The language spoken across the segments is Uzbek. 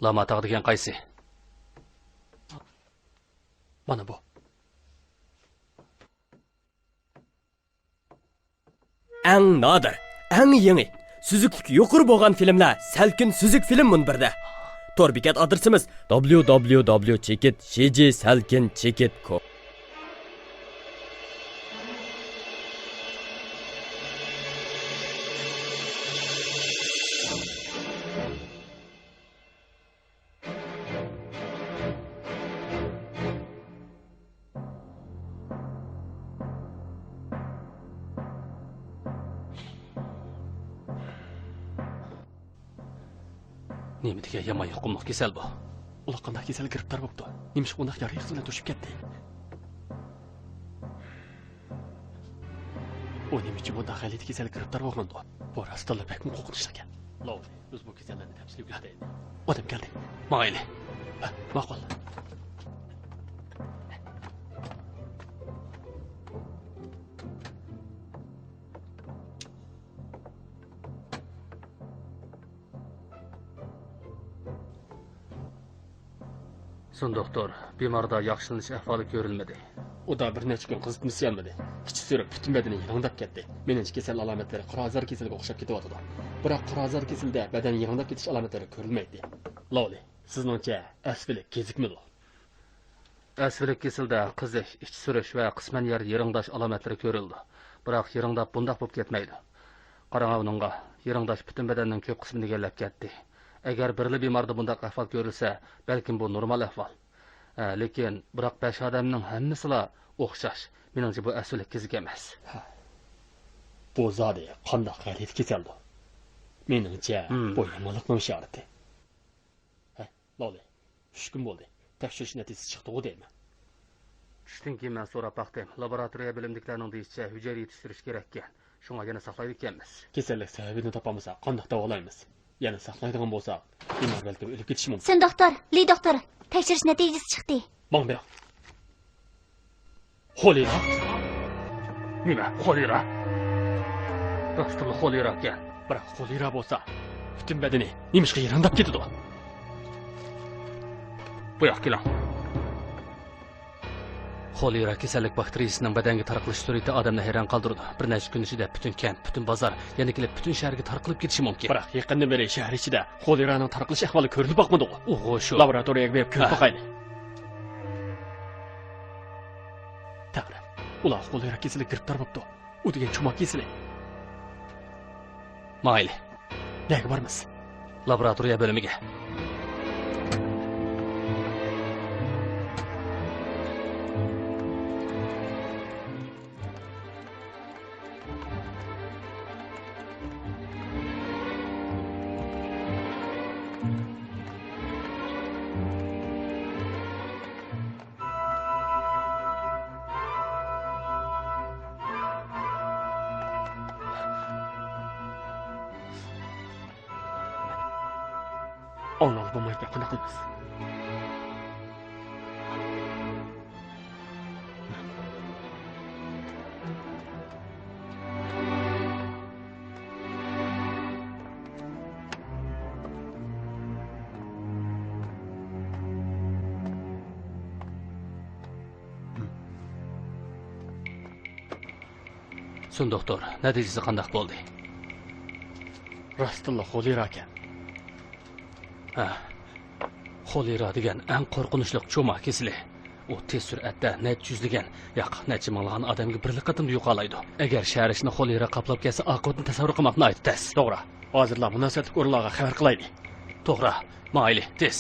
Lama tağ degan qaysi? Mana bu. Eng nadir, eng yangi, süzüklük yuqur bo'lgan filmlar Salkin Süzük film munbirda. Tor bekat adresimiz www.chekit.com. Nima degan yomon yuqumliq kasal bu? Ular qanday kasal giribdor bo'libdi? Nimish qonaq yaraq bilan to'shib ketdi. O nimichi bu daxaliyat kasal giribdor bo'lgandi. Bu rastlar bakmi qo'rqinchli ekan. Lov, biz bu kasallarni tafsil o'rgataylik. Odam keldi. Mayli. Ma'qul. Son doktor, bemorda yaxshilanish ahvoli ko'rilmadi. O da bir necha kun qizitmasi yanmadi. Kichik so'rib butun badani yig'indab ketdi. Meningcha kasal alomatlari qirozar kasaliga o'xshab ketyapti. Biroq qirozar kasalda badan yig'indab ketish alomatlari ko'rilmaydi. Lovli, sizningcha asli kezikmidi? Asvilik kesilda qizish, ich surish va qisman yer yiringdash alomatlari ko'rildi. Biroq yiringdab bundaq bo'lib ketmaydi. Qarang uningga, yiringdash butun badanning ko'p qismini egallab ketdi. Agar birli bemorda bundaq ahvol ko'rilsa, balkim bu normal ahvol. Lekin biroq 5 odamning hammasila o'xshash. Meningcha bu asvilik kezik emas. Bu zodi qanday g'alati kesaldi? Meningcha bu yomonlikning ishorati. Lovli, 3 kun bo'ldi. Tekshirish natijasi chiqdi deyman. Tushdan keyin men so'rab baqdim. Laboratoriya bilimdiklarning deyishicha hujayra yetishtirish kerak ekan. Shunga yana saqlaydi ekanmiz. Kasallik sababini topamiz, qanday davolaymiz? Yana saqlaydigan bo'lsak, bemor balki o'lib ketishi mumkin. Sen doktor, Li doktor, tekshirish natijasi chiqdi. Bang ber. Xolera? Nima? Xolera? Rostli xolera ekan. Biroq xolera bo'lsa, butun badani nimishga yirandab ketadi. Bu yoqqa keling. Xolera kasallik bakteriyasining badanga tarqalish surati odamni hayron qoldirdi. Bir necha kun ichida butun kent, butun bozor, yana kelib butun shaharga tarqalib ketishi mumkin. Biroq yaqindan beri shahar ichida xoleraning tarqalish ahvoli ko'rinib boqmadi. O'g'o shu. Laboratoriyaga berib ko'rib boqaylik. To'g'ri. Ular xolera kasallik giribdor bo'libdi. U degan chumoq kasali. Mayli. Nega bormiz? Laboratoriya bo'limiga. Allah bo'lmaydi, qanaqa qilamiz? Sun doktor, natijasi qanday bo'ldi? Rostilla xolera ekan. Xolera degan eng qo'rqinchli cho'moq kasali. U tez sur'atda necha yuzlagan, necha minglagan odamga bir qatimda yo'qolaydi. Agar shahar ishni xolera qoplab kelsa, oqibatni tasavvur qilmoqni aytasiz. To'g'ri. Hozirlar munosabatli o'rinlarga xabar qilaylik. To'g'ri. Mayli, tez.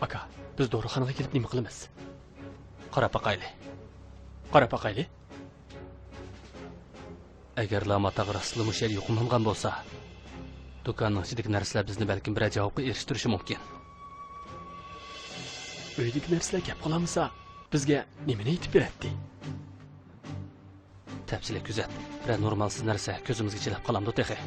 Aka, biz doğruxonaga kelib nima qilamiz? qarab boqayli. Qarab boqayli. Agar Lama tog' rostla mush yer yo'qolmagan bo'lsa, do'konning ichidagi narsalar bizni balkim bir javobga erishtirishi mumkin. Uydagi narsalar gap qilamisa, bizga nimani aytib beradi? Tafsili kuzat. Bir normalsiz narsa ko'zimizga chilab qolamdi texi.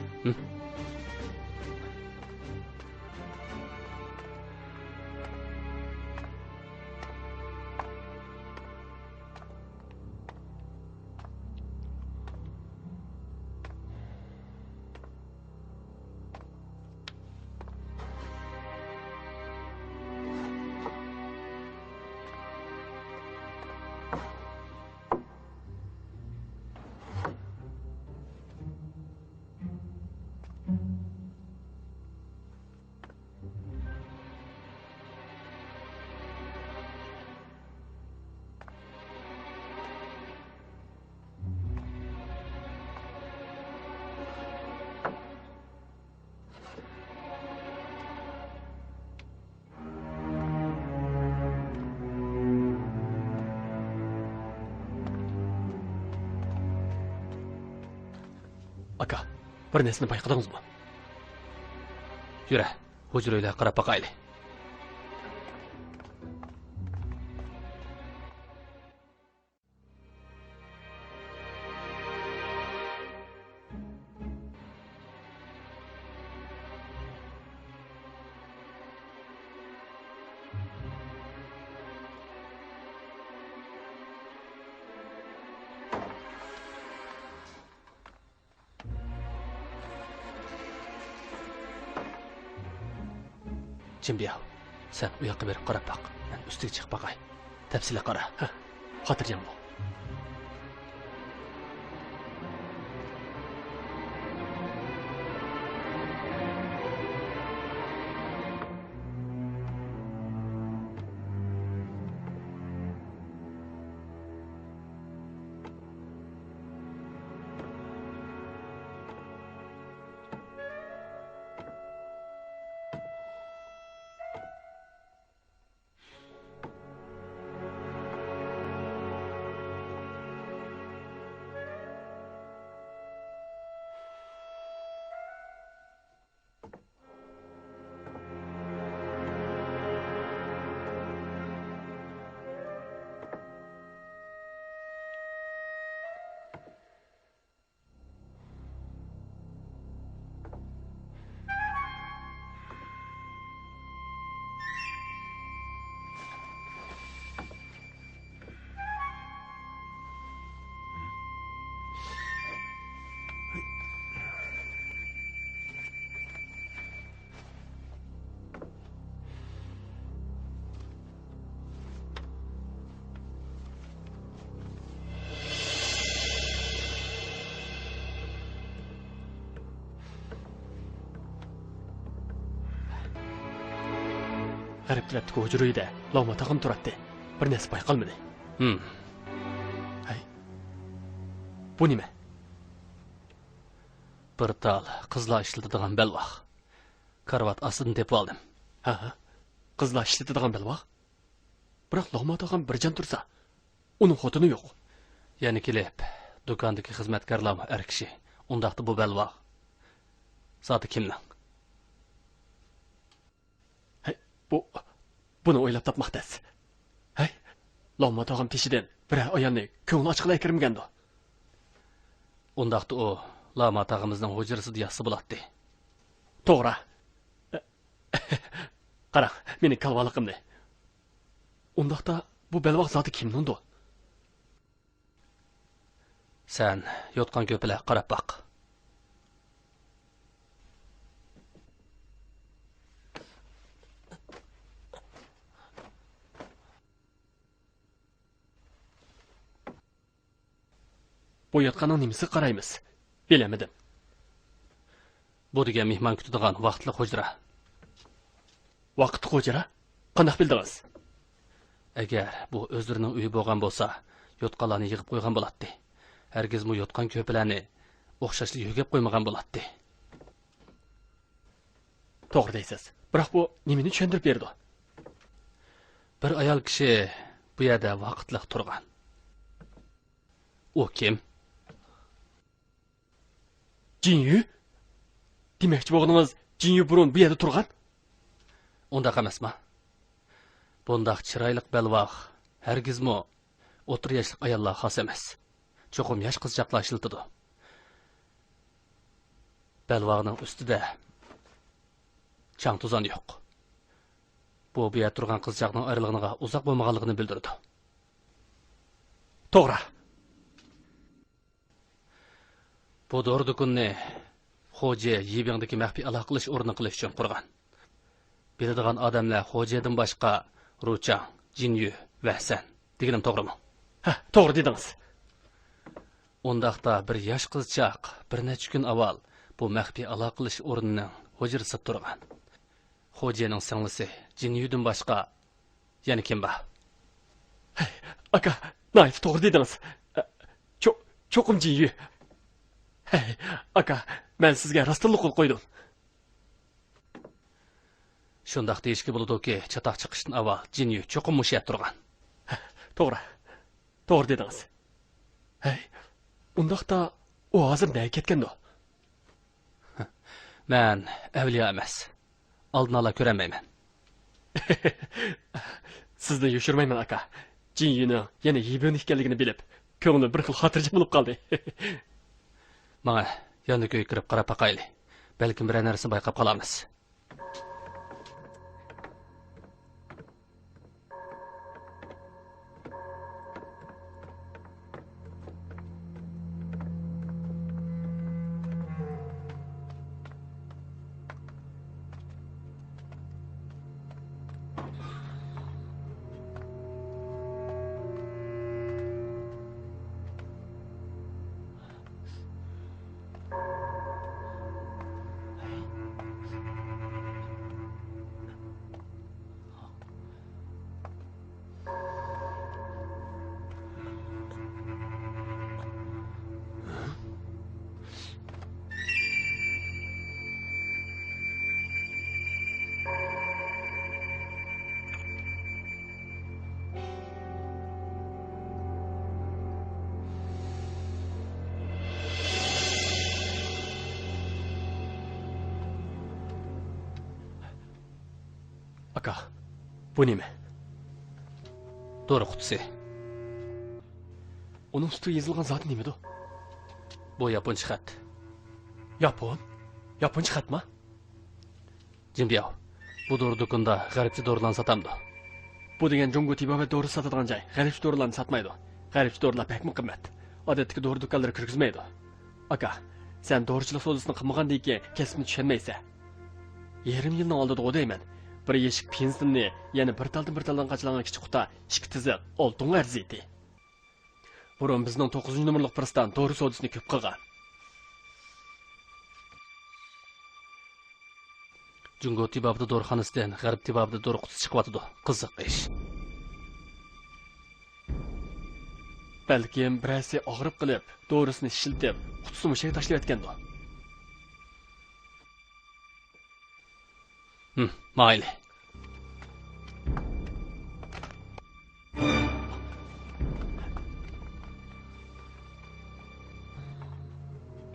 Aka, bir narsani payqadingizmi? Yura, hujraga qarab boqayli. Jimbiya, sen u yoqqa berib qarab boq. Men ustiga chiqib boqay. Tafsili qara. Xotirjam bo'l. Gariptiribdi hujrayda. Lama tag'im turibdi. Bir narsa payqalmadi. Hay. Bu nima? Bir tal qizlar ishlatadigan belvoq. Karvat astidan tepib oldim. Ha. Qizlar ishlatadigan belvoq. Biroq Lama tag'im bir jon tursa, uning xotini yo'q. Yana kelib, do'kondagi xizmatkorlarmi er kishi. Undaqda bu belvoq. Zoti kimning? Buni o'ylab topmoqdasiz. Hay, Lama tog'im teshidan bir ayolni ko'ngli ochiqlay kirmagandi. Undaqda u Lama tog'imizning hujrasida yotsa bo'ladi. To'g'ri. Qarang, meni kalvaliqimni. Undaqda bu belvoq zoti kimningdi? Sen yotgan ko'plar qarab boq. Bu yotqanning nimasi qaraymiz? Bilamadim. Bu degan mehmon kutadigan vaqtli hujra. Vaqt hujra? Qanday bildingiz? Agar bu o'zlarining uyi bo'lgan bo'lsa, yotqanlarni yig'ib qo'ygan bo'ladi. Hargiz bu yotqan ko'plarni o'xshashli yugab qo'ymagan bo'ladi. To'g'ri deysiz. Biroq bu nimani tushuntirib berdi? Bir ayol kishi bu yerda vaqtliq turgan. U kim? Jinyu? Demakchi bo'lganimiz Jinyu burun bu yerda turgan? Undaq emasmi? Bundaq chiroyli belvoq hargizmi o'tir yoshli ayollar xos emas. Cho'qim yosh qizchaqlar ishlatadi. Belvoqning ustida chang tuzan yo'q. Bu yerda turgan qizchaqning ayriligiga uzoq bo'lmaganligini bildirdi. To'g'ri. Bu dori do'konni xo'ja Yibingdagi maxfiy aloqa qilish o'rni qilish uchun qurgan. Biladigan odamlar xo'jadan boshqa Ruchang, Jinyu va San deganim to'g'rimi? Ha, to'g'ri dedingiz. Undaqda bir yosh qizchaq bir necha kun avval bu maxfiy aloqa qilish o'rnining hujrasida turgan. Xo'janing singlisi Jinyudan boshqa yana kim bor? Aka, nayt to'g'ri dedingiz. Cho'qim Jinyu. Hey, aka, men sizga rostlik qo'l qo'ydim. Shundaq deyishga bo'ladiki, chatoq chiqishdan avval Jinyu cho'qim mushayib turgan. To'g'ri. To'g'ri dedingiz. Hey, undaqda u hozir nega ketgandi? Men avliyo emas. Oldin ola ko'ramayman. Sizni yoshirmayman aka. Jinyuning yana Yibin ekanligini bilib, ko'nglim bir xil xotirjam bo'lib qoldi. Mana yonga kirib qarab baqayli. Balkim bir narsa bayqab qolamiz. Aka, bu nima? Dori qutisi. Uning ustida yozilgan zot nima edi? Bu yaponcha xat. Yaponcha xatmi? Jinbiao, bu dori do'konda g'aribcha dorilarni sotamdi. Bu degan Jungo tibobat dori sotadigan joy. G'aribcha dorilarni sotmaydi. G'aribcha dorilar pek qimmat. Odatdagi dori do'konlari kirgizmaydi. Aka, sen dorichilik savdosini qilmagandan keyin kasbni tushunmaysan. Yarim yilning oldida o'dayman. Bir yeshik pensinni, yana bir taldan qachilangan kichik quta, ikki tiziq oltin arziydi. Burun bizning 9-nomerlik pirsdan dori savdosini ko'p qilgan. Jungo tibobda dorixonasidan g'arib tibobda dori qutisi chiqyotdi. Qiziq ish. Balkim birasi og'rib qilib, dorisini shiltib, qutisini mushaga tashlayotgandi. Mayli.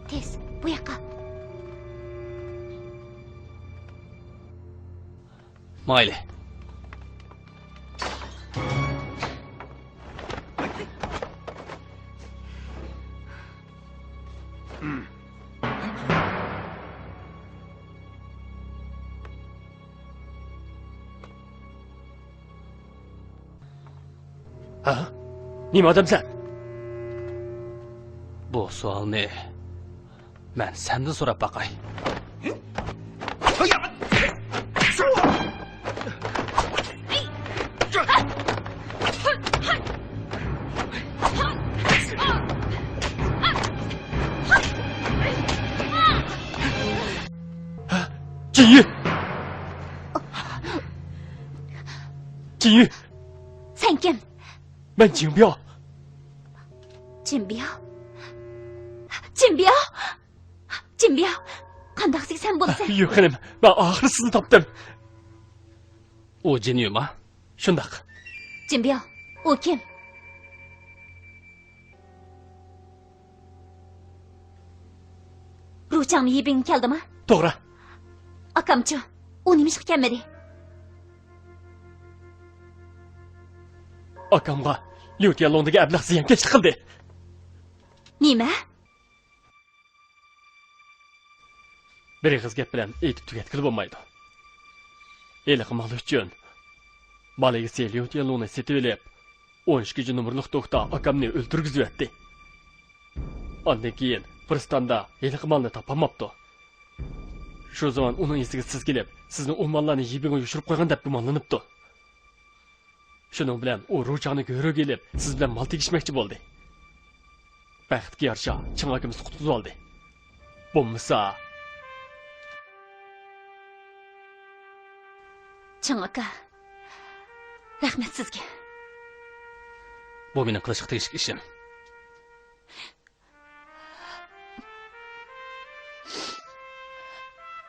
Tez, bu yoqqa. Mayli. Ha? Nima odamsan? Bu savolni men sendan so'rab baqay. Jinyu! Jinyu! Sen kim? Ben Jinbiao. Jinbiao. Jinbiao. Jinbiao. Qandaqsiz sen bo'lsa? Yo'q, xanim. Ben ahir sizni topdim. U Jinyuma? Shundaq. Jimbiyo, u kim? Ruchangni yebing keldimi? To'g'ri. Akamchi, u nimish kelmadi? Akamga Liu Tianlongdagi ablah ziyonkashlik qildi. Nima? Bir ig'iz gap bilan aytib tugatkili bo'lmaydi. Eliq mol uchun boligisi Liu Tianlongni setib olib, 12 nomerlik doktor akamni o'ldirgizib yotdi. Ondan keyin Pristonda eliq molni topolmabdi. Shu zaman uning esiga siz kelib, sizni u mollarni yebingga yushirib qo'ygan deb gumonlanibdi. Shuning bilan u Ruchangni ko'rib kelib, siz bilan mol tegishmoqchi bo'ldi. Baxtga yarasha Chang akamiz qutulib oldi. Bo'lmasa, Chang aka. Rahmat sizga. Bu mening qilishga tegishli ishim.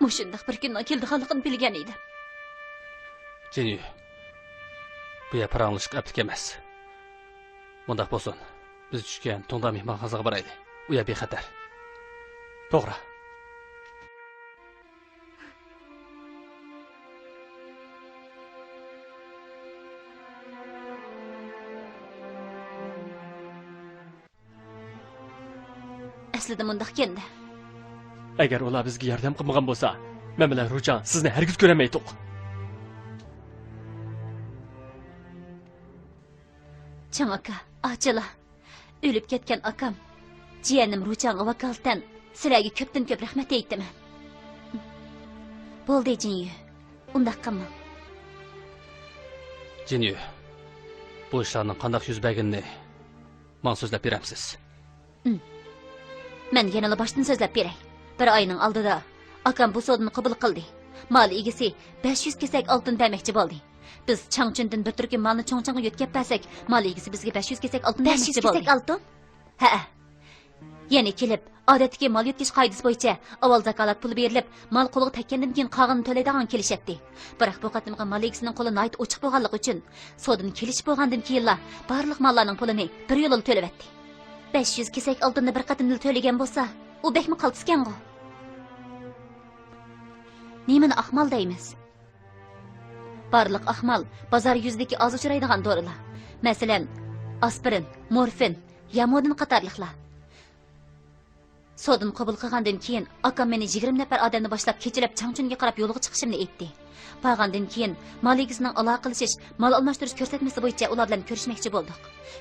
Mushundaq bir kundan keldiganligini bilgan edim. Jinyu, bu yer paranglashib aplik emas. Bundaq bo'lsin, biz tushgan Tongda mehmonxonaga boraylik. U yer bexatar. to'g'ri. Aslida mundaq keldi. Agar ular bizga yordam qilmagan bo'lsa, men bilan Ruchang sizni hargiz ko'ramaydik. Chang aka, ochila. O'lib ketgan akam, jiyanim Ruchangga vakolatan sizlarga ko'pdan ko'p rahmat aytaman. Bo'ldi Jinyu. Undaq qilma. Jinyu, bu ishlarning qanday yuz berganini men so'zlab beramsiz. Men yana boshdan so'zlab beray. Bir oyning oldida akam bu sodni qabul qildi. Mal egasi 500 kesak oltin bermoqchi bo'ldi. Biz Changchundan bir turkum malni Chongchangga yetkazib bersak, mal egasi bizga 500 kesak oltin bermoqchi bo'ldi. 500 kesak oltin? Ha. Yana kelib, odatdagi mal yetkish qoidasi bo'yicha avval zakolat puli berilib, mal qo'liga tekkandan keyin qog'ini to'laydigan kelishadi. Biroq bu qatimga mal egasining qo'li nayt ochiq bo'lganligi uchun sodni kelish bo'lgandan keyinla barliq mallarning pulini bir yo'l to'layapti. 500 kesak oltinni bir qatimda to'lagan bo'lsa, u bekmi qaltisgan-ku. Nimani ahmal deymiz? Barliq ahmal bozor yuzidagi oz uchraydigan dorilar. Masalan, aspirin, morfin, yamodin qatorliqlar. Sodin qabul qilgandan keyin akam meni 20 nafar odamni boshlab kechilab Changchunga qarab yo'lga chiqishimni aytdi. Borgandan keyin maligisning aloqalashish, mal almashtirish ko'rsatmasi bo'yicha ular bilan ko'rishmoqchi bo'ldik.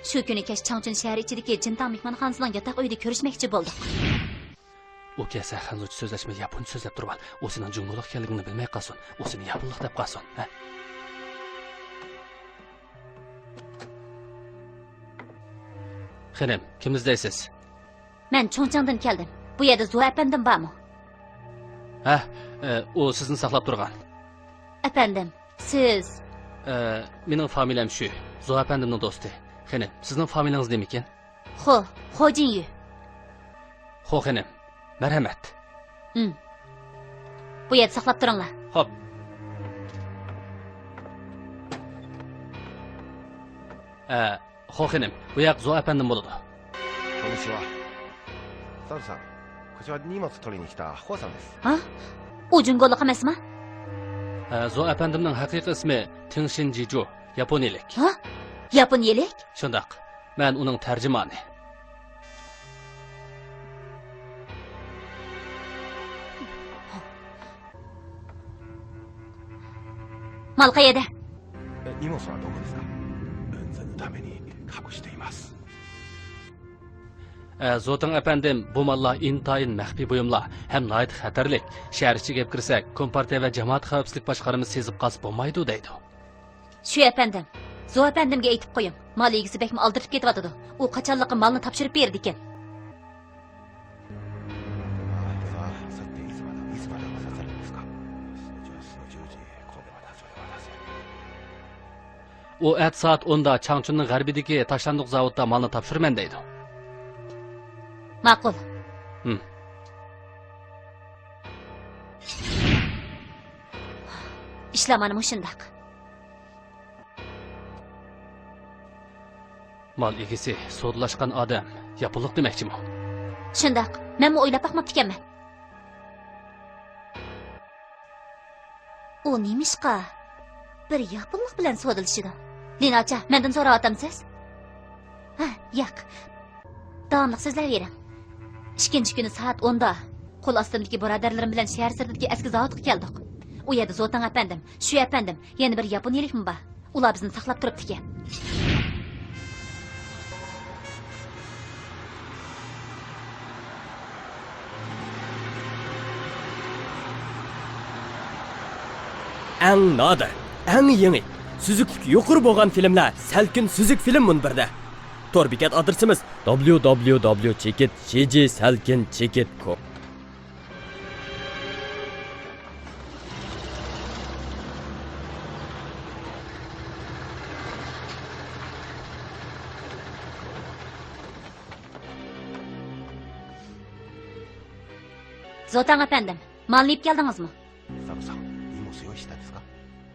Shu kuni kech Changchun shahri ichidagi Jintang mehmonxonasining yotoq uyida ko'rishmoqchi bo'ldik. U kelsa hanzuchi so'zlashmay yaponcha so'zlab turib, u sening junguliq ekanligini bilmay qolsin. U seni yaponliq deb qolsin, ha? Xanim, kimni izlaysiz? Men Chongchangdan keldim. Bu yerda Zo apandim bormi? Ha, u sizni saqlab turgan. Apandim, siz Mening familiyam shu. Zo apandimning do'sti. Xanim, sizning familiyangiz nima ekan? Ho Jinyu. Ho xanim, marhamat. Bu yerda saqlab turinglar. Xo'p. Ho xanim, bu yoq Zo apandim bo'ladi. こんにちは。サルさん、こちら荷物取りに来たホウさんです。 Ha? U jungoliq emasmi? Zo apandimning haqiqiy ismi Tingshin Jiju, yaponiyalik. Ha? Yaponiyalik? Shundaq. Men uning tarjimoni. Mal qayerda? 荷物はどこですか？安全のために隠しています。 Zoting apandim, bu mallar intayin maxfiy buyumlar ham nihoyat xatarlik. Shahar ichiga kirsak, Kompartiya va jamoat xavfsizlik boshqarmasi sezib qolsa bo'lmaydi deydi. Shu apandim. Zo apandimga aytib qo'ying. Mal egasi bekmi oldirib ketyotdi. U qachonliqi malni topshirib berdi ekan. さあ、さていつまで待たせるんですか？じゃあその10時ここで渡せ。 U at soat 10da Changchunning g'arbidagi tashlandiq zavodda malni topshirman deydi. Ma'qul. Ishlamani mushundaq. Mal egisi sodlashgan odam yapınlıq demakchimi? Shundoq, menmi o'ylab boqmabdi ekanman. U nemishqa? Bir yaponlik bilan sodilishidi. Linacha, mendan so'rayapsiz? Ha, yo'q. Davomli so'zlayvering. Ikkinchi kuni soat 10da qo'l ostimdagi birodarlarim bilan shahar sirtidagi eski zavodga keldik. U yerda Zotan apandim, shu apandim, yana bir yaponiyalikmi bor. Ular bizni saqlab turibdi ekan. Eng nadir, eng yangi, süzüklük yuqur bo'lgan filmlar Salkin Süzük film munbirda. Tor bekat adresimiz www.chekit.com. Zotan apandim, malni yeb keldingizmi? サムさん、荷物用意したんですか？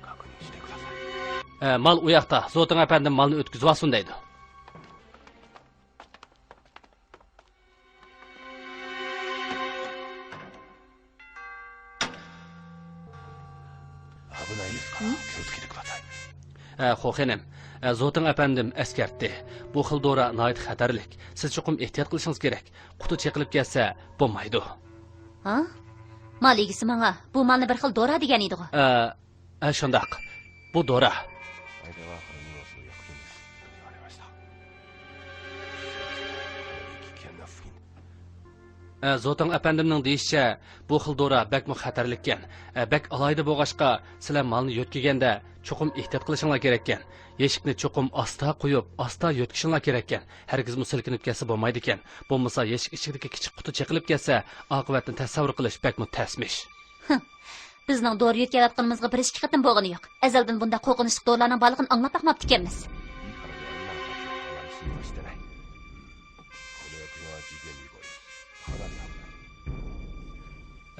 確認してください。 Mal u yoqda. Zotan apandim malni o'tkazib olsin deydi. 危ないですか？気をつけてください。 Xo'janim, Zotan apandim eskartdi. Bu xil dora nihoyat xatarlik. Siz chuqum ehtiyot qilishingiz kerak. Quti cheqilib ketsa bo'lmaydi. Ha? Mal egisi menga bu malni bir xil dora degan edi-ku. Shundoq. Bu dora. 相手はこの荷物の役人です。言われました。かなり危険な付近。 Zotan apandimning deyishicha, bu xil dora bakmi xatarlikkan. Bak alayda bo'lg'ashqa, sizlar malni yo'tkiganda chuqum ehtiyot qilishinglar kerak ekan. Eshikni chuqum asta qo'yib, asta yo'tkishinglar kerak ekan. Hargiz silkinib ketsa bo'lmaydi ekan. Bo'lmasa eshik ichidagi kichik quti cheqilib ketsa, oqibatni tasavvur qilish bakmi tasmish. Bizning dori yo'tkayotganimizga bir ikki qatim bo'lgani yo'q. Azaldan bunda qo'rqinchli dorilarning borlig'ini anglab boqmabdi ekanmiz. いいからでは今のたちはあまり信用してない。この役人は事件に来い。かなり危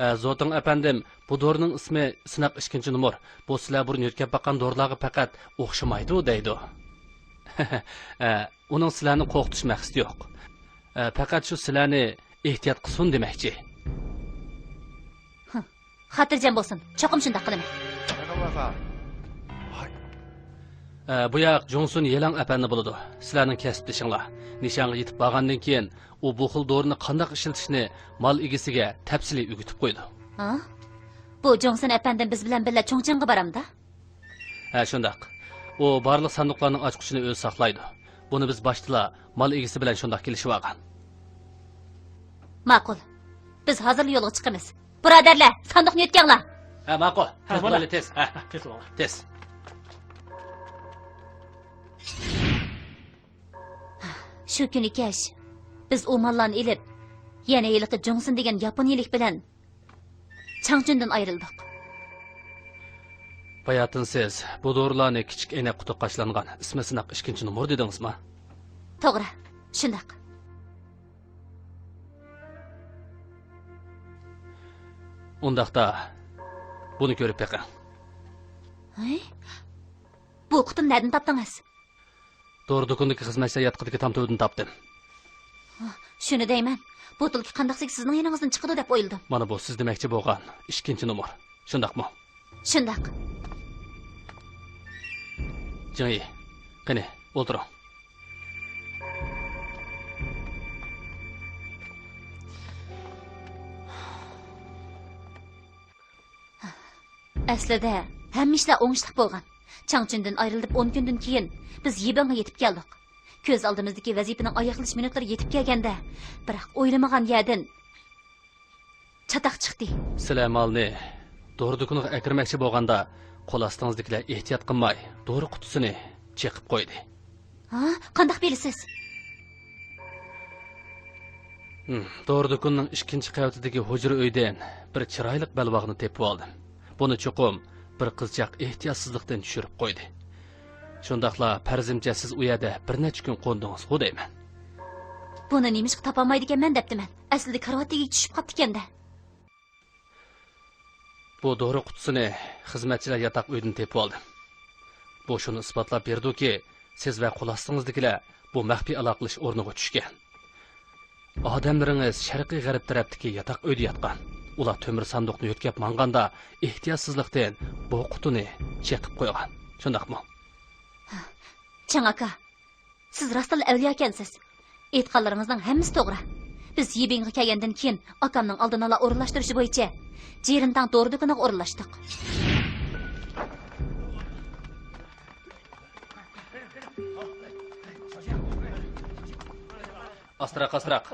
ない。 Zotan apandim, bu dorining ismi sinab 2 numar. Bu sizlar burun yo'tkab baqqan dorilarga faqat o'xshamaydi deydi. Uning sizlarni qo'rqitish maqsadi yo'q. Faqat shu sizlarni ehtiyot qilsin demoqchi. Xotirjam bo'lsin. Cho'qim shunday qilaman. 中村さん。はい。 Bu yoq Johnson Yelang apandi bo'ladi. Sizlarning kasbdishinglar. Nishonga yetib borgandan keyin u bu xil dorini qanday ishlatishni mal egasiga tafsiliy o'rgatib qo'ydi. Ha? Bu Johnson apandim biz bilan birga Chongchangga boramda. Shundoq. U barliq sandiqlarning ochqichini o'zi saqlaydi. Buni biz boshdalar mal egasi bilan shundoq kelishib olgan. Ma'qul. Biz hozir yo'lga chiqamiz. Birodarlar, sandiqni yutganglar. Ma'qul. Tez bo'ladi. bo'laylik, tez. Tez bo'ling. Tez. Shu kuni kech biz u mallarni ilib, yana yiliqi Johnson degan yaponiyalik bilan Changchundan ayrildik. Bayatın siz bu dorilarni kichik aynak quti qashlangan ismi sinaq 2 numar dedingizmi? To'g'ri, shundoq. Undaqda buni ko'rib beqing. Bu qutini nerdan topdingiz? Dori do'kondagi xizmatchilar yotqidagi tamto'dan topdim. Shuni deyman. Bu tulki qandaqsik sizning yaningizdan chiqadi deb o'yladim. Mana bu siz demoqchi bo'lgan 2 numar. Shundaqmi? Shundoq. Jingi, qani, o'tiring. Aslida hamma ishlar o'ngishli bo'lgan. Changchundan ayrilib 10 kundan keyin biz Yibanga yetib keldik. Ko'z oldimizdagi vazifaning oyoqlash minutlari yetib kelganda, biroq o'ylamagan yerdan chataq chiqdi. Sizlar malni dori do'koniga akirmoqchi bo'lganda, qo'l ostingizdagilar ehtiyot qilmay, dori qutisini cheqib qo'ydi. Ha, qanday bilasiz? Dori do'konining 2-qavatidagi hujra uydan bir chiroyli balvoqni tepib oldim. Buni chuqum bir qizchaq ehtiyotsizlikdan tushirib qo'ydi. Shundaqla farzimcha siz u yerda bir necha kun qo'ndingiz, deyman. Buni nemishqa topolmaydi ekanman debdiman. Aslida karavotga tushib qopti ekanda. Bu dori qutisini xizmatchilar yotoq uydan tepib oldim. Bu shuni isbotlab berdiki, siz va qo'l ostingizdagilar bu maxfiy aloqalash o'rniga tushgan. Odamlaringiz sharqiy g'arb tarafdagi yotoq uyda yotgan. Ular temir sanduqni yo'tkab manganda ehtiyotsizlikdan bu qutini cheqib qo'ygan. Shundaqmi? Chang aka, siz rostdan avliyo ekansiz. Aytganlaringizning hammasi to'g'ri. Biz Yibinga kelgandan keyin akamning oldini ola o'rinlashtirishi bo'yicha Jerintang to'g'ri do'koniga o'rinlashdik. Astırak.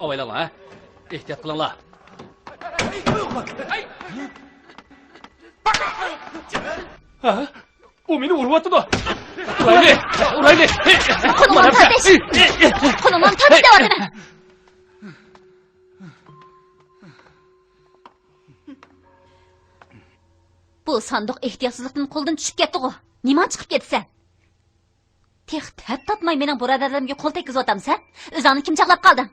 Avaylanlar, ha? Ehtiyat qilinglar. O meni urwatıdı. Urayli! Qo'limdan tortish! Qo'limdan tortish deyapman. Bu sanduq ehtiyotsizlikdan qo'ldan tushib ketdi-ku. Nima chiqib ketsan? Tex tatmay mening birodarlarimga qo'l tekkizyotamsan? O'zingni kim chaqlab qolding?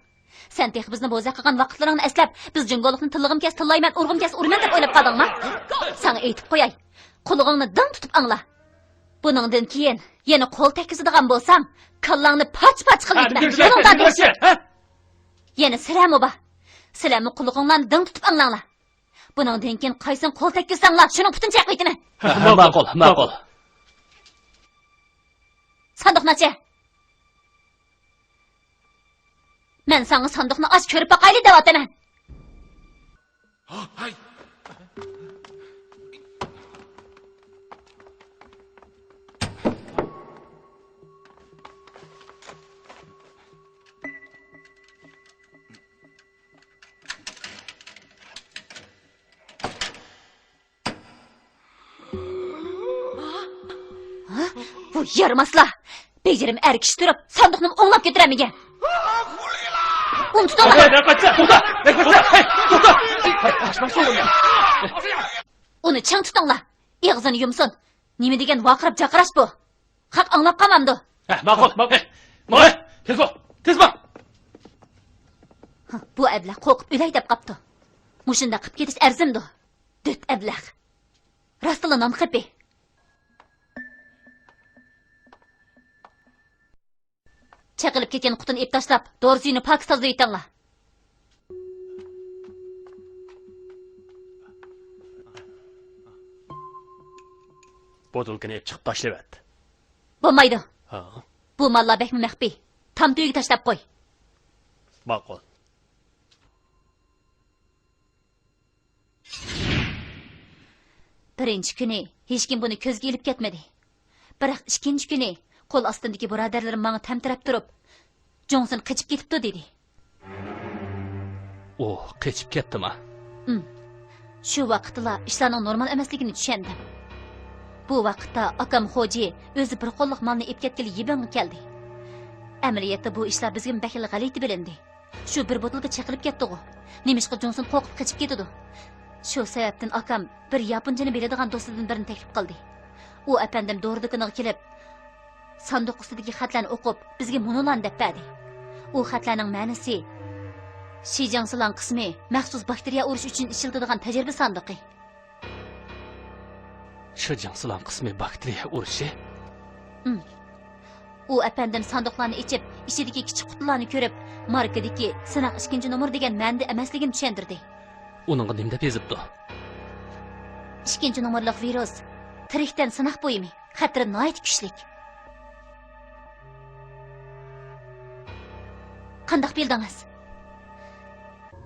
Sen tex bizni bo'za qilgan vaqtlaringni eslab, biz jingolikni tillig'im kes, tillayman, urg'im kes, urman deb o'ylab qoldingmi? Sana aytib qo'yay. Qulig'ingni ding tutib angla. Buningdan keyin yana qo'l tekkizadigan bo'lsam, kallangni pach-pach qilib yana silamu ba. Silamu qulig'ingni ding tutib anglanglar. Buningdan keyin qaysin qo'l tekkizsanglar, shuning butun chaqaytini. Ma'qul. Sanduq nachi? Men sana sanduqni och ko'rib boqayli deyapman. Hay. Bu yarmaslar. Becerim erkish turib, sanduqni o'nglab ketiramigan. Unutdingmi? Uni chang tutinglar. Og'zini yumsin. Nima degan vaqirib chaqirash bu? Haq anglab qolmamdi. Ma'qul. Tez bor. Bu ablah qo'rqib o'lay deb qopdi. Mushunda qilib ketish arzimdi. Dut ablah. Rostila nom qipi. Chaqilib ketgan qutini ep tashlab, do'rzini pok tozlaytinglar. Botulkani ep chiqib tashlaverdi. Bo'lmaydi. Ha, Bu mallar bekmi maxfiy. Tam to'yiga tashlab qo'y. ma'qul. Birinchi kuni hech kim buni ko'zga ilib ketmadi. Biroq ikkinchi kuni qo'l ostindagi birodarlarim menga tamtirab turib, Johnson qochib ketibdi dedi. O, qochib ketdimi? Shu vaqtda ishlarning normal emasligini tushundim. Bu vaqtda akam Xo'ji o'zi bir qo'lliq molni ep ketgili Yibinga keldi. Amaliyotda bu ishlar bizga bakil g'alati bilindi. Shu bir botilga chaqilib ketdi-ku. Nemishqa Johnson qo'rqib qochib ketdi. Shu sababdan akam bir yaponchani biladigan do'stidan birini taklif qildi. U apandim do'rdikiniga kelib, sanduq ustidagi xatlarni o'qib, bizga munolan deb berdi. U xatlarning ma'nosi Shijiangsilan qismi maxsus bakteriya urish uchun ishlatiladigan tajriba sanduqi. Shijiangsilan qismi bakteriya urishi? U apandim sanduqlarni ichib, ichidagi kichik qutilarni ko'rib, markadagi sinaq 2-nomer degan ma'noda emasligini tushuntirdi. Uningga nima deb yozibdi? 2-nomerlik virus tirikdan sinaq bo'yimi, xatri nihoyat kuchlik. Qandoq bildingiz?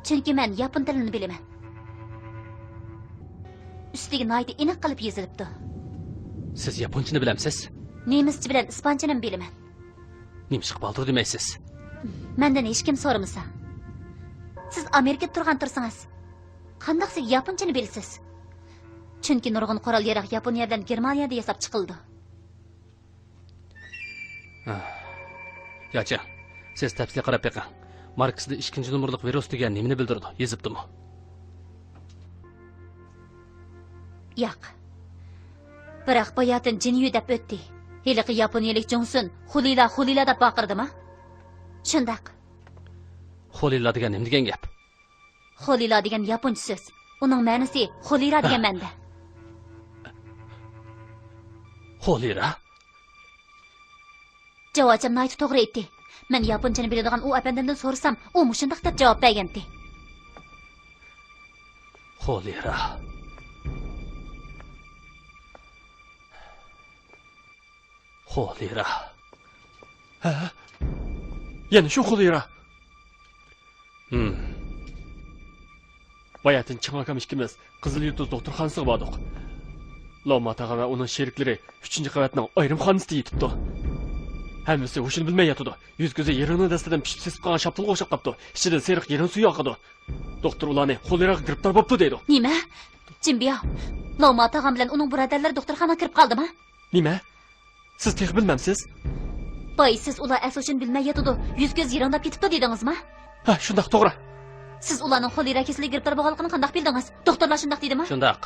Chunki men yapon tilini bilaman. Ustiga nihoyat aniq qilib yozilibdi. Siz yaponchani bilamsiz? Nemischa bilan ispanchani bilaman. Nimishqa baldir demaysiz? Mendan hech kim so'ramasa. Siz Amerikada turgan tursangiz, qandoq siz yaponchani bilasiz? Chunki nurg'un qurol yarog' Yaponiya bilan Germaniyada yasab chiqildi. Yo'q, siz tafsil qarab beqing. Marksda 2-nomerlik virus degan nimani bildirdi? Yozibdimi? Yo'q. Biroq bayotin jinyu deb o'tdi. Heliqi yaponiyalik Johnson Xulila deb baqirdimi? Shundaq. Xolila degan nima degan gap? Xulila degan yaponcha so'z. Uning ma'nosi xolira degan ma'noda. Xolira? Javobchim nayt to'g'ri aytdi. Men yaponchani biladigan u apandimdan so'rasam, u mushundaq deb javob bergandi. Xolera. Xolera. Yana shu xolera. Hmm. Bayatın Çıng akam ikkimiz Qizil Yulduz doktorxonasiga bordik. Loma tag'a va uning sheriklari 3-qavatning ayrimxonasida yetibdi. Hammasi hushini bilmay yotdi. Yuz-ko'zi yerini dastidan pishib sesib qolgan shaptilga o'xshab qopti. Ichida seriq yerin suvi oqadi. Doktor ularni xoleraga giribtor bo'pti deydi. Nima? Jimbiya. Loma tag'am bilan uning birodarlari doktorxonaga kirib qoldimi? Nima? Siz tex bilmamsiz? Boy siz ular asosini bilmay yotdi. Yuz-ko'z yerindab ketibdi dedingizmi? Ha, shundaq to'g'ri. Siz ularning xolera kasaliga giribtor bo'lganligini qanday bildingiz? Doktorlar shunday dedimi? Shundaq.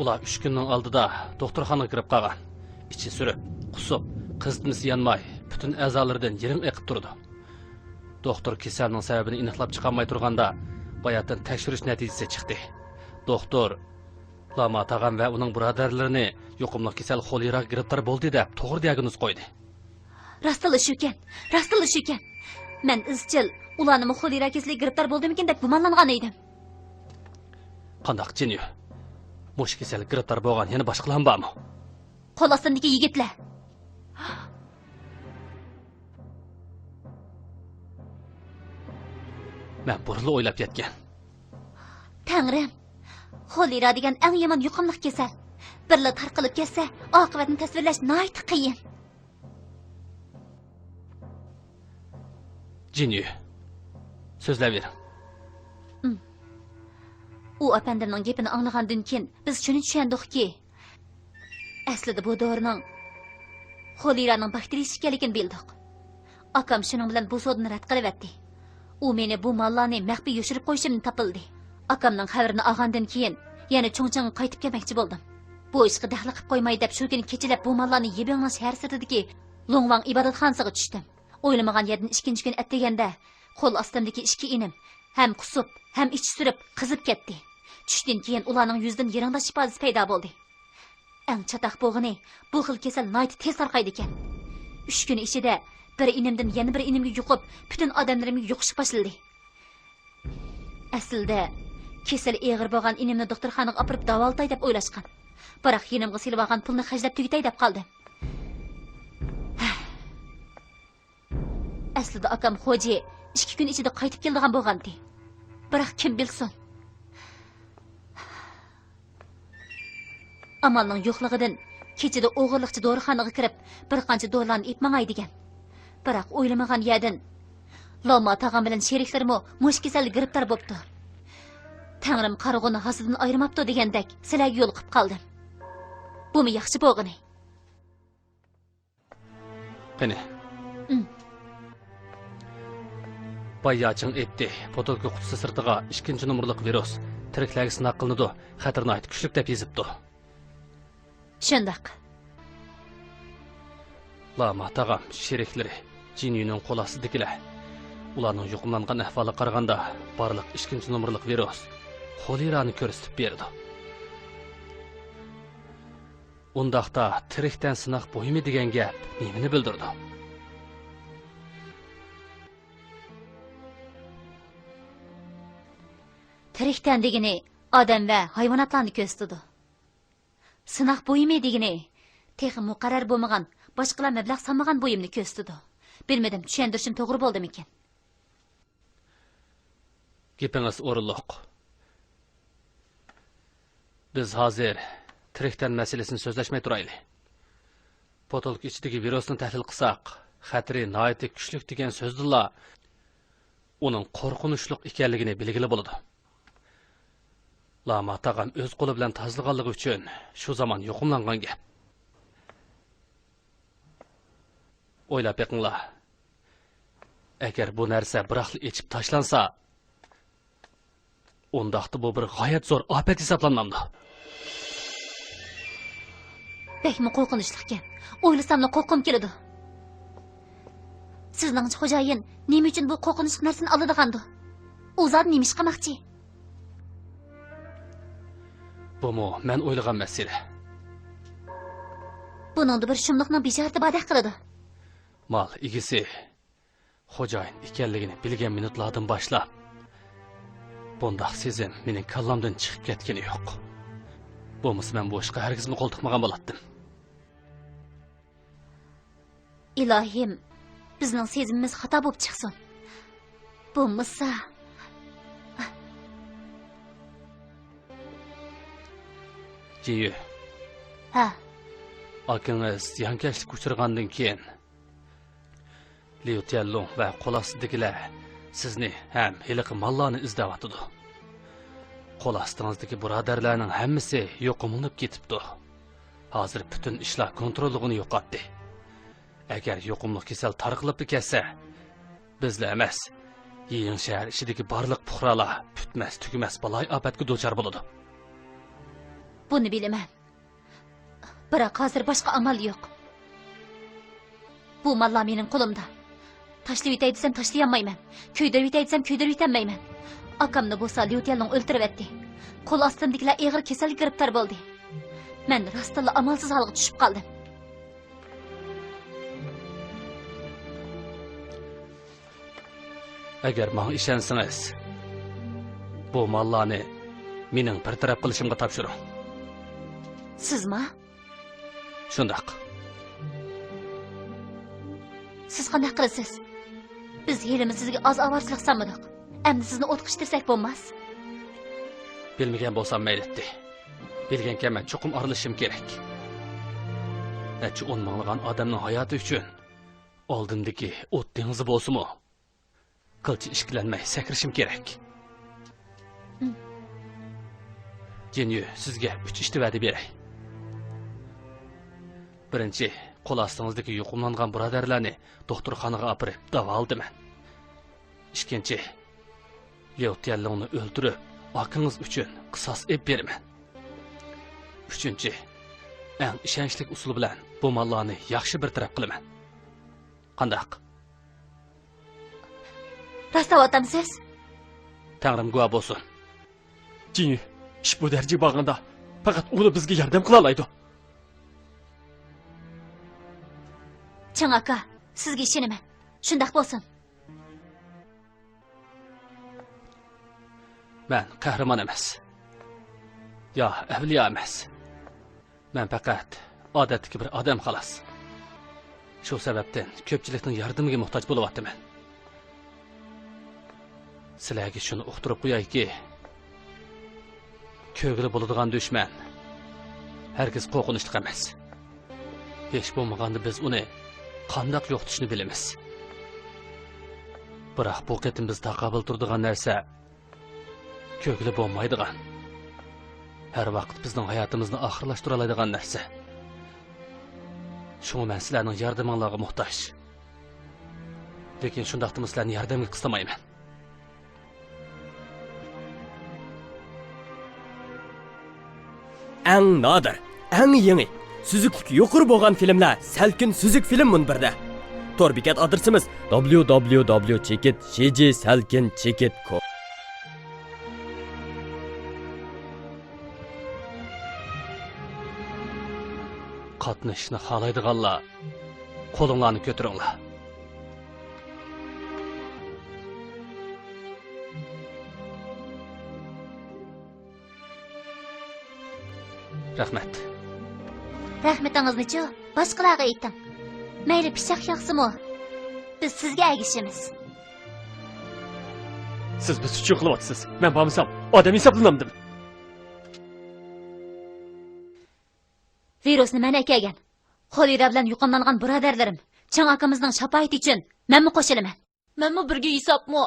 Ular 3 kunning oldida doktorxonaga kirib qolgan. İçi sürüp, qusib, qizitmisi yanmay, bütün a'zolaridan yerin eqib turdi. Doktor kasalning sababini aniqlab chiqolmay turganda, bayatdan tekshirish natijasi chiqdi. Doktor Lama tag'am va uning birodarlarini yuqumli kasal xoleraga giribtor bo'ldi deb to'g'ri diagnoz qo'ydi. Rastlashish ekan. Men izchil ularning xolera kasaliga giribtor bo'ldimikin deb gumonlangan edim. Qandaq jini? Mush kasal giribtor bo'lgan yana boshqalar bormi? Qo'l ostindagi yigitlar. Men burli o'ylab yetgan. Tangrim, xolera degan eng yomon yuqumli kasal. Birla tarqalib ketsa, oqibatini tasvirlash nihoyat qiyin. Jini. So'zlab bering. U apandimning gapini anglagandan keyin biz shuni tushundikki, aslida bu dorining xoleraning bakteriyasi ekanligini bildik. Akam shuning bilan bu sodni rad qilyapti. U meni bu mollarni maxfiy yoshirib qo'yishimni topildi. Akamning xabarini olgandan keyin yana Chongchangga qaytib kelmoqchi bo'ldim. Bu ishga daxli qilib qo'ymay deb shu kuni kechalab bu mollarni Yebingning shahar sirtidagi Longwang ibodatxonasiga tushdim. O'ylamagan yerdan ikkinchi kun atdeganda qo'l ostimdagi ikki inim ham qusib, ham ich surib, qizib ketdi. Tushdan keyin ularning yuzidan yiringlash ifodasi paydo bo'ldi. Eng chataq bo'g'ini bu xil kasal nihoyat tez tarqaydi ekan. 3 kun ichida bir inimdan yana bir inimga yuqib, butun odamlarimga yuqish boshladi. Aslida kasal og'ir bo'lgan inimni doktorxonaga olib davoltay deb o'ylashgan. Biroq yenimga silib olgan pulni xajlab tugitay deb qoldim. Aslida akam xo'ja 2 kun ichida qaytib keladigan bo'lgandi. Biroq kim bilsin? Amalning yo'qligidan kechida o'g'irliqchi dorixonaga kirib, bir qancha dollarni ipmangay degan. Biroq o'ylamagan yerdan Loma tag'am bilan sheriklarimi mush kasalga giribtor bo'pti. Tangrim qarog'ini hasidan ayirmabdi degandek, sizlarga yo'l qilib qoldim. Bumi yaxshi bo'g'ini. Qani. Bayaching aytdi, potolka qutisi sirtiga 2-nomerlik virus tiriklarga sinaq qilinadi, xatarni aytib kuchlik deb yozibdi. Shundaq. Lama tag'am sheriklari Jinining qo'l ostidagilar. Ularning yuqumlangan ahvoliga qaraganda, barliq 2-nomerlik virus xolerani ko'rsatib berdi. Undaqda tirikdan sinaq bo'ymi degan gap nimani bildirdi? Tirikdan degani odam va hayvonotlarni ko'rsatdi. Sinaq bo'yimi degani texnik muqarrar bo'lmagan, boshqalar mablag' solmagan bo'yimni ko'rsatdi. Bilmadim, tushuntirishim to'g'ri bo'ldimikin? Gapingiz o'rinliq. Biz hozir tirikdan masalasini so'zlashmay turaylik. Potolka ichidagi virusni tahlil qilsak, xatri nihoyat kuchli degan so'zdilar uning qo'rqinchli ekanligini bilgili bo'ladi. Lama tag'am o'z qo'li bilan tozalaganligi uchun shu zamon yuqumlangan gap. O'ylab beqinglar. Agar bu narsa biroqli echib tashlansa, undaqda bu bir g'oyat zo'r ofat hisoblanamdi. Bekmi qo'rqinchli ekan. O'ylasamla qo'rqim keladi. Sizning xo'jayin nima uchun bu qo'rqinchli narsani oladigandi? U zot nima ish qilmoqchi? Bu men o'ylagan masala. Buningda bir shumliqning beshorati badaq qiladi. Mal egisi xo'jayin ekanligini bilgan minutlardan boshlab bundaq sezim mening kallamdan chiqib ketgani yo'q. Bo'lmasa men bu ishga hargizmi qo'l tiqmagan bo'lardim. Ilohim, bizning sezimimiz xato bo'lib chiqsin. Bo'lmasa Jiyu, ha, akangiz yankashlik uchirgandan keyin Liu Tianlong va qo'lasidagilar sizni ham hiliqi mallarni izlayotdi. Qo'l ostingizdagi birodarlarning hammasi yo'qolinib ketibdi. Hozir butun ishlar kontrolligini yo'qotdi. Agar yo'qimli kasal tarqalib ketsa, bizlar emas, Yiyin shahar ichidagi barliq puhralar tutmas tugumas baloy ofatga duchor bo'ladi. buni bilaman. Biroq hozir boshqa amal yo'q. Bu mallar mening qo'limda. Tashlab yetay desam tashlay olmayman. Kuydirib yetay desam kuydirib yetolmayman. Akamni bo'lsa Liu Tianlong o'ltiribdi. Qo'l ostimdagilar og'ir kasalga giribtor bo'ldi. Men rostla amalsiz holga tushib qoldim. Agar menga ishonsangiz, bu mallarni mening bir taraf qilishimga topshiring. Sizmi? Shundoq. Siz qanday qilasiz? Biz yerimiz sizga oz ovorsizlik sanmadik. Endi sizni o'tqishtirsak bo'lmas. Bilmagan bo'lsam mayli. Bilganka men cho'qim arilishim kerak. Necha 10 minglagan odamning hayoti uchun oldindagi o't dengizi bo'lsa-mu, qilchi ishkilanmay sakrishim kerak. Jinyu, sizga 3 ishni va'da beray. Birinchi, qo'l ostingizdagi yuqumlangan birodarlarni doktorxonaga olib davoldiman. Ikkinchi, Liu Tianlongni o'ldirib, akangiz uchun qisos ep beraman. Uchinchi, eng ishonchli usul bilan bu mallarni yaxshi bir taraf qilaman. Qandaq? Rostavotamsiz? Tangrim guvoh bo'lsin. Jinyu, ish bu darajaga borganda faqat o'g'li bizga yordam qila oladi. Chang aka, sizga ishonaman. Shundoq bo'lsin. Men qahramon emas. Yo, avliyo emas. Men faqat odatdagi bir odam xolos. Shu sababdan ko'pchilikning yordamiga muhtoj bo'layapman. Sizlarga shuni uqtirib qo'yayki, ko'gli bo'ladigan dushman hargiz qo'rqinchli emas. Hech bo'lmaganda biz uni qandoq yo'qotishni bilamiz. Biroq bu qatim biz taqobil turadigan narsa ko'gli bo'lmaydigan. Har vaqt bizning hayotimizni oxirlashtira oladigan narsa. Shunga men sizlarning yordamingizga muhtoj. Lekin shundaqda sizlarni yordamga qistamayman. Eng nodir, eng yangi, süzüklük yuqori bo'lgan filmlar Salkin Süzük film munbirda. Tor bekat adresimiz www.chekit.com. Qatnashni xohlaydiganlar qo'linglarni ko'taringlar. Rahmat. Rahmatingizni-chi, boshqalarga ayting. Mayli pishiq yoqsimi? Biz sizga agishimiz. Siz biz uchun qilyapsiz. Men bo'lmasam odam hisoblanamdim. Virusni men akagan. Xolira bilan yuqumlangan birodarlarim, Chang akamizning shafoati uchun menmi qo'shilaman. Menmi birga hisobmi?